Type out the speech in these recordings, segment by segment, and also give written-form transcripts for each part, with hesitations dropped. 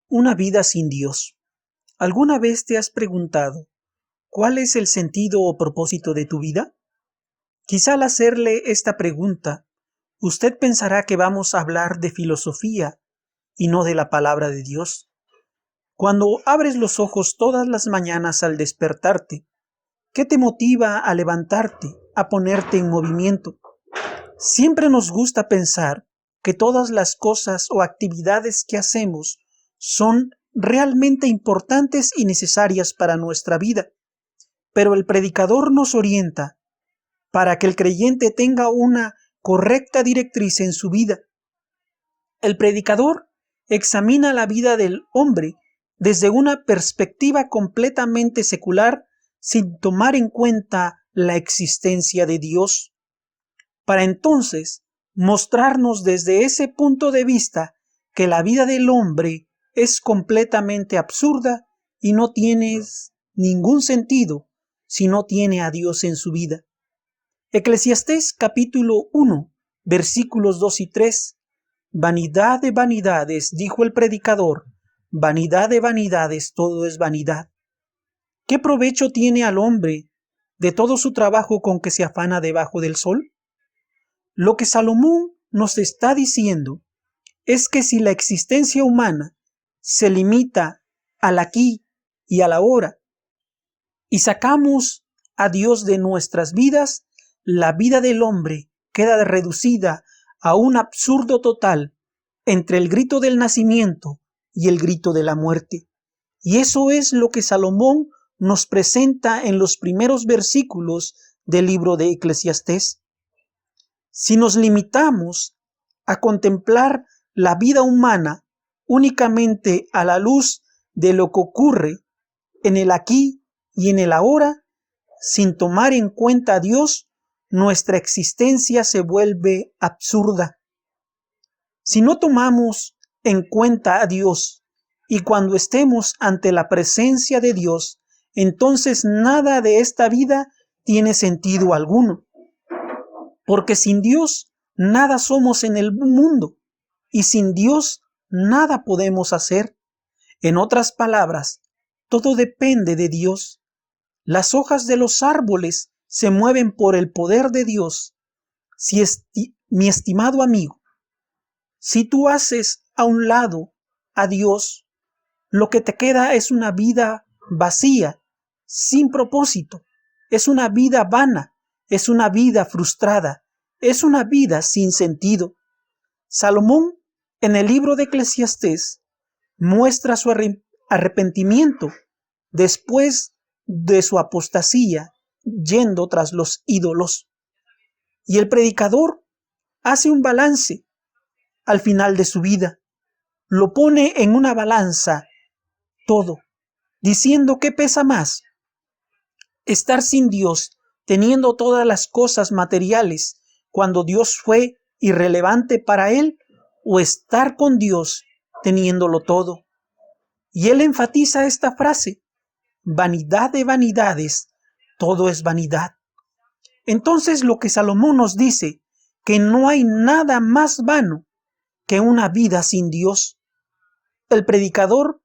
Una vida sin Dios. ¿Alguna vez te has preguntado cuál es el sentido o propósito de tu vida? Quizá al hacerle esta pregunta, usted pensará que vamos a hablar de filosofía y no de la palabra de Dios. Cuando abres los ojos todas las mañanas al despertarte, ¿qué te motiva a levantarte, a ponerte en movimiento? Siempre nos gusta pensar que todas las cosas o actividades que hacemos son realmente importantes y necesarias para nuestra vida. Pero el predicador nos orienta para que el creyente tenga una correcta directriz en su vida. El predicador examina la vida del hombre desde una perspectiva completamente secular, sin tomar en cuenta la existencia de Dios, para entonces mostrarnos desde ese punto de vista que la vida del hombre es completamente absurda y no tiene ningún sentido si no tiene a Dios en su vida. Eclesiastés capítulo 1, versículos 2 y 3. Vanidad de vanidades, dijo el predicador, vanidad de vanidades, todo es vanidad. ¿Qué provecho tiene al hombre de todo su trabajo con que se afana debajo del sol? Lo que Salomón nos está diciendo es que si la existencia humana se limita al aquí y a la ahora y sacamos a Dios de nuestras vidas, la vida del hombre queda reducida a un absurdo total entre el grito del nacimiento y el grito de la muerte. Y eso es lo que Salomón nos presenta en los primeros versículos del libro de Eclesiastés. Si nos limitamos a contemplar la vida humana únicamente a la luz de lo que ocurre en el aquí y en el ahora, sin tomar en cuenta a Dios, nuestra existencia se vuelve absurda. Si no tomamos en cuenta a Dios y cuando estemos ante la presencia de Dios, entonces nada de esta vida tiene sentido alguno. Porque sin Dios nada somos en el mundo y sin Dios nada podemos hacer. En otras palabras, todo depende de Dios. Las hojas de los árboles se mueven por el poder de Dios. Mi estimado amigo, si tú haces a un lado a Dios, lo que te queda es una vida vacía, sin propósito. Es una vida vana, es una vida frustrada, es una vida sin sentido. Salomón, en el libro de Eclesiastés, muestra su arrepentimiento después de su apostasía, yendo tras los ídolos. Y el predicador hace un balance al final de su vida. Lo pone en una balanza todo, diciendo qué pesa más: estar sin Dios, teniendo todas las cosas materiales, cuando Dios fue irrelevante para él, o estar con Dios, teniéndolo todo. Y él enfatiza esta frase: vanidad de vanidades, todo es vanidad. Entonces lo que Salomón nos dice, que no hay nada más vano que una vida sin Dios. El predicador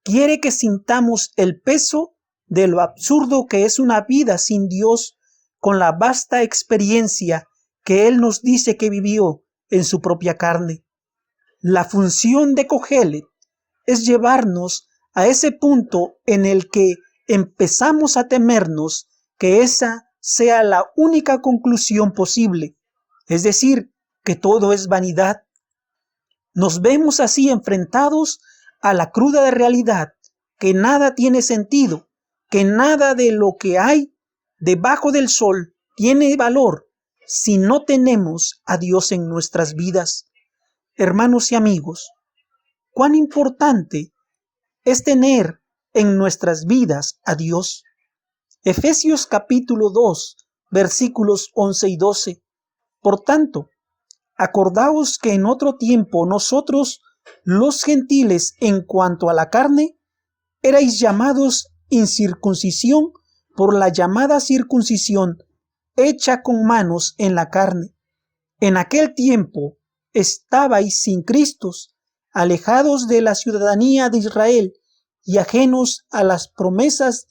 quiere que sintamos el peso de lo absurdo que es una vida sin Dios, con la vasta experiencia que él nos dice que vivió en su propia carne. La función de Cogelet es llevarnos a ese punto en el que empezamos a temernos que esa sea la única conclusión posible, es decir, que todo es vanidad. Nos vemos así enfrentados a la cruda realidad, que nada tiene sentido, que nada de lo que hay debajo del sol tiene valor si no tenemos a Dios en nuestras vidas. Hermanos y amigos, cuán importante es tener en nuestras vidas a Dios. Efesios capítulo 2, versículos 11 y 12. Por tanto, acordaos que en otro tiempo nosotros, los gentiles, en cuanto a la carne, erais llamados incircuncisión por la llamada circuncisión hecha con manos en la carne. En aquel tiempo estabais sin Cristo, alejados de la ciudadanía de Israel y ajenos a las promesas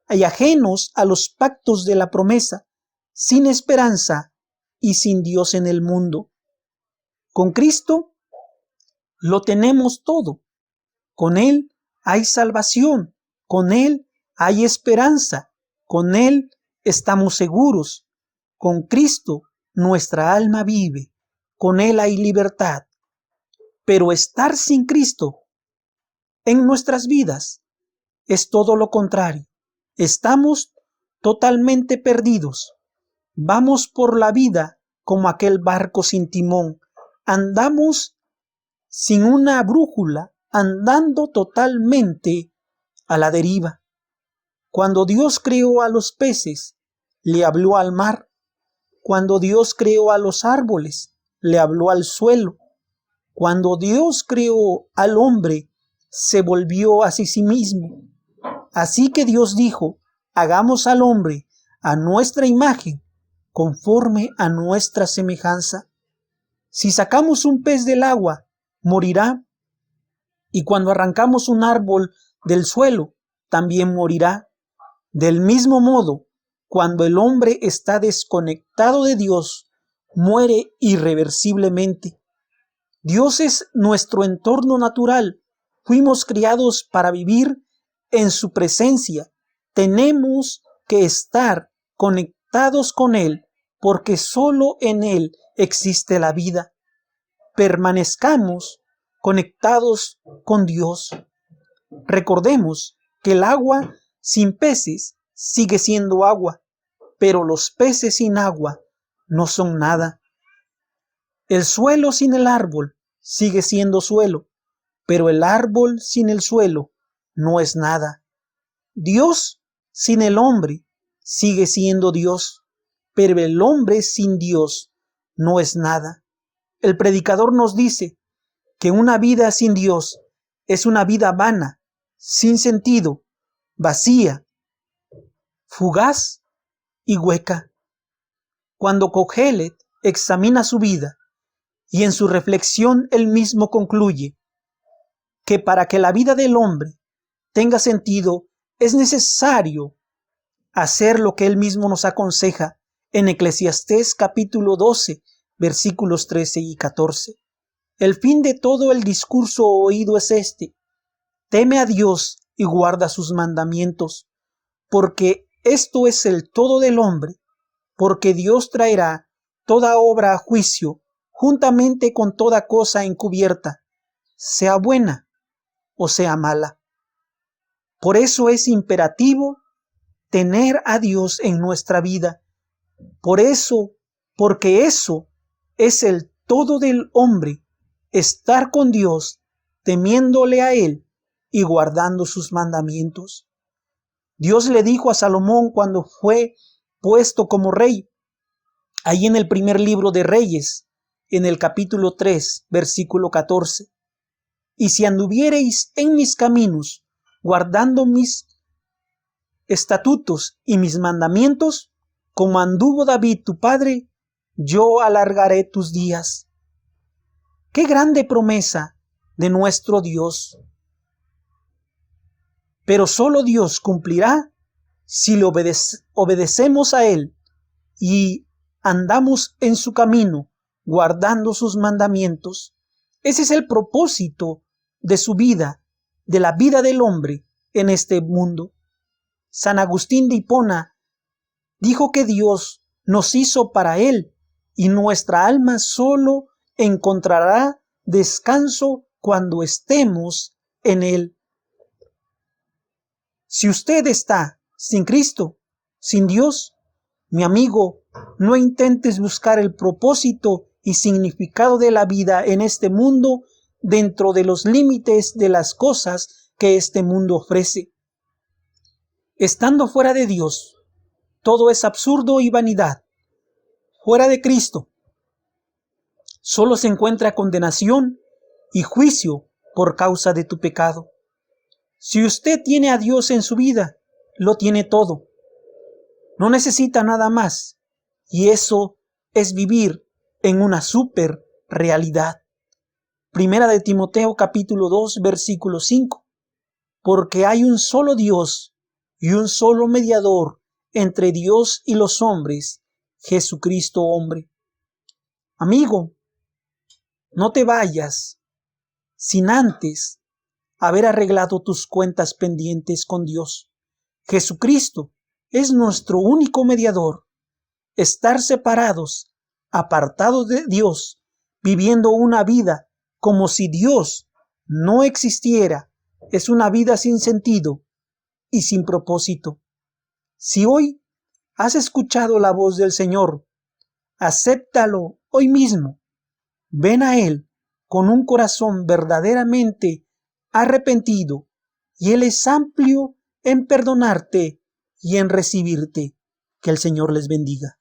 y ajenos a los pactos de la promesa, sin esperanza y sin Dios en el mundo. Con Cristo lo tenemos todo. Con Él hay salvación, con Él hay esperanza, con Él estamos seguros. Con Cristo nuestra alma vive, con Él hay libertad. Pero estar sin Cristo en nuestras vidas es todo lo contrario. Estamos totalmente perdidos. Vamos por la vida como aquel barco sin timón. Andamos sin una brújula, andando totalmente a la deriva. Cuando Dios creó a los peces, le habló al mar. Cuando Dios creó a los árboles, le habló al suelo. Cuando Dios creó al hombre, se volvió hacia sí mismo. Así que Dios dijo, hagamos al hombre a nuestra imagen, conforme a nuestra semejanza. Si sacamos un pez del agua, morirá. Y cuando arrancamos un árbol del suelo, también morirá. Del mismo modo, cuando el hombre está desconectado de Dios, muere irreversiblemente. Dios es nuestro entorno natural. Fuimos criados para vivir en su presencia. Tenemos que estar conectados con Él, porque solo en Él existe la vida. Permanezcamos conectados con Dios. Recordemos que el agua sin peces sigue siendo agua, pero los peces sin agua no son nada. El suelo sin el árbol sigue siendo suelo, pero el árbol sin el suelo no es nada. Dios sin el hombre sigue siendo Dios, pero el hombre sin Dios no es nada. El predicador nos dice que una vida sin Dios es una vida vana, sin sentido, vacía, fugaz y hueca. Cuando Kohelet examina su vida y en su reflexión él mismo concluye que para que la vida del hombre tenga sentido es necesario hacer lo que él mismo nos aconseja en Eclesiastés capítulo 12, versículos 13 y 14. El fin de todo el discurso oído es este: teme a Dios y guarda sus mandamientos, porque esto es el todo del hombre, porque Dios traerá toda obra a juicio, juntamente con toda cosa encubierta, sea buena o sea mala. Por eso es imperativo tener a Dios en nuestra vida. Porque eso es el todo del hombre, estar con Dios, temiéndole a Él y guardando sus mandamientos. Dios le dijo a Salomón cuando fue puesto como rey, ahí en el primer libro de Reyes, en el capítulo 3, versículo 14. Y si anduviereis en mis caminos, guardando mis estatutos y mis mandamientos, como anduvo David tu padre, yo alargaré tus días. ¡Qué grande promesa de nuestro Dios! Pero solo Dios cumplirá si le obedecemos a Él y andamos en su camino, guardando sus mandamientos. Ese es el propósito de su vida, de la vida del hombre en este mundo. San Agustín de Hipona dijo que Dios nos hizo para Él y nuestra alma solo encontrará descanso cuando estemos en Él. Si usted está sin Cristo, sin Dios, mi amigo, no intentes buscar el propósito y significado de la vida en este mundo dentro de los límites de las cosas que este mundo ofrece. Estando fuera de Dios, todo es absurdo y vanidad. Fuera de Cristo, solo se encuentra condenación y juicio por causa de tu pecado. Si usted tiene a Dios en su vida, lo tiene todo. No necesita nada más. Y eso es vivir en una super realidad. Primera de Timoteo capítulo 2 versículo 5. Porque hay un solo Dios y un solo mediador entre Dios y los hombres, Jesucristo hombre. Amigo, no te vayas sin antes haber arreglado tus cuentas pendientes con Dios. Jesucristo es nuestro único mediador. Estar separados, apartados de Dios, viviendo una vida como si Dios no existiera, es una vida sin sentido y sin propósito. Si hoy has escuchado la voz del Señor, acéptalo hoy mismo. Ven a Él con un corazón verdaderamente arrepentido, y Él es amplio en perdonarte y en recibirte. Que el Señor les bendiga.